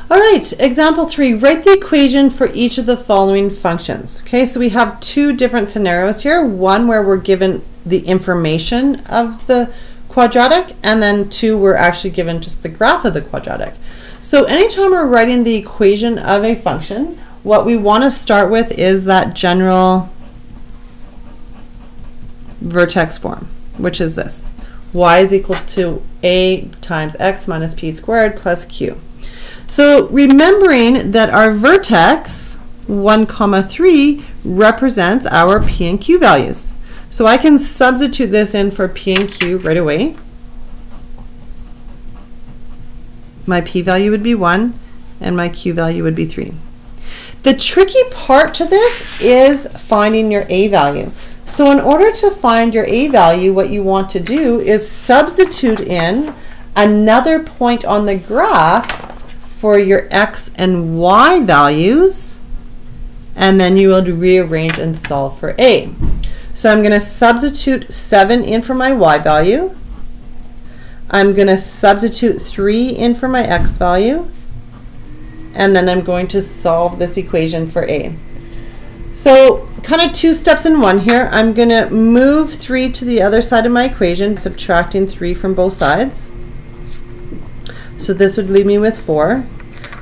All right, example 3, write the equation for each of the following functions. Okay, so we have two different scenarios here. One where we're given the information of the quadratic, and then two, we're actually given just the graph of the quadratic. So anytime we're writing the equation of a function, what we want to start with is that general vertex form, which is this. Y is equal to a times x minus p squared plus q. So remembering that our vertex 1, 3 represents our p and q values. So I can substitute this in for p and q right away. My p value would be 1 and my q value would be 3. The tricky part to this is finding your a value. So in order to find your a value, what you want to do is substitute in another point on the graph for your x and y values, and then you will rearrange and solve for a. So I'm going to substitute 7 in for my y value. I'm going to substitute 3 in for my x value, and then I'm going to solve this equation for a. So kind of 2 steps in one here. I'm going to move 3 to the other side of my equation, subtracting 3 from both sides. So this would leave me with 4.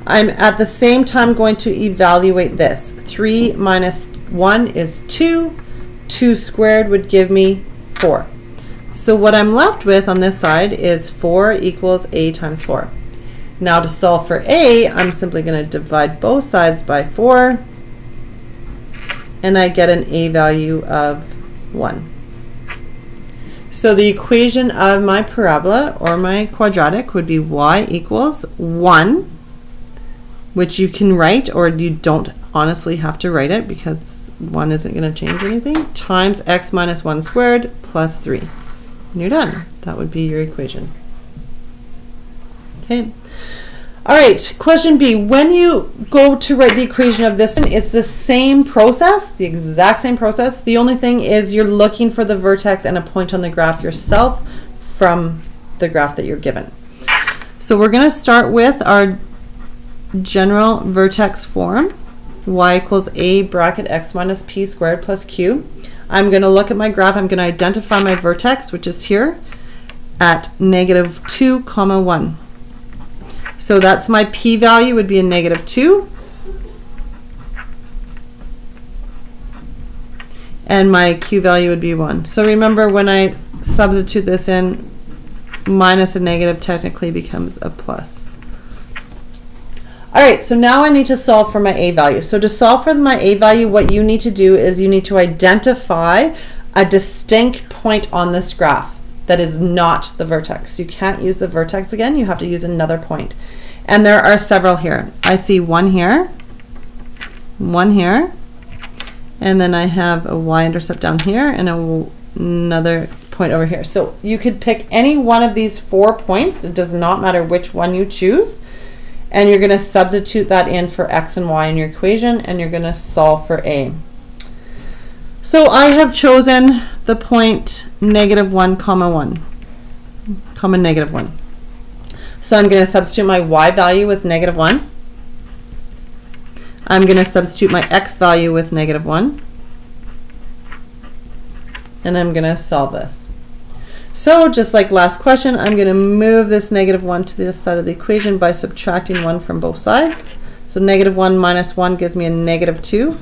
I'm at the same time going to evaluate this. 3 minus 1 is 2. 2 squared would give me 4. So what I'm left with on this side is 4 equals a times 4. Now to solve for a, I'm simply going to divide both sides by 4, and I get an a value of 1. So the equation of my parabola or my quadratic would be y equals 1, which you can write, or you don't honestly have to write it because 1 isn't going to change anything, times x minus 1 squared plus 3. And you're done. That would be your equation. Okay. All right, question B. When you go to write the equation of this one, it's the same process, the exact same process. The only thing is you're looking for the vertex and a point on the graph yourself from the graph that you're given. So we're going to start with our general vertex form. Y equals a bracket x minus p squared plus q. I'm going to look at my graph. I'm going to identify my vertex, which is here, at -2, 1. So that's my p value would be a -2. And my q value would be 1. So remember, when I substitute this in, minus a negative technically becomes a plus. All right, so now I need to solve for my a value. So to solve for my a value, what you need to do is you need to identify a distinct point on this graph that is not the vertex. You can't use the vertex again. You have to use another point. And there are several here. I see one here, and then I have a y-intercept down here and another point over here. So you could pick any one of these 4 points. It does not matter which one you choose. And you're going to substitute that in for x and y in your equation, and you're going to solve for a. So I have chosen the point -1, 1. So I'm going to substitute my y value with -1. I'm going to substitute my x value with -1. And I'm going to solve this. So just like last question, I'm going to move this -1 to the side of the equation by subtracting 1 from both sides. So -1 minus 1 gives me a -2.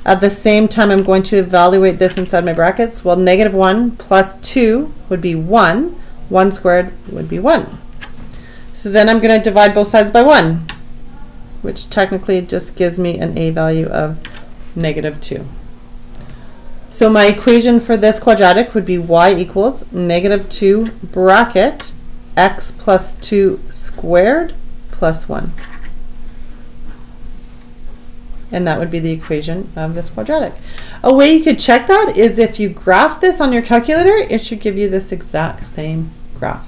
At the same time, I'm going to evaluate this inside my brackets. Well, -1 plus 2 would be 1. 1 squared would be 1. So then I'm going to divide both sides by 1, which technically just gives me an a value of -2. So my equation for this quadratic would be y equals -2 bracket x plus 2 squared plus 1. And that would be the equation of this quadratic. A way you could check that is if you graph this on your calculator, it should give you this exact same graph.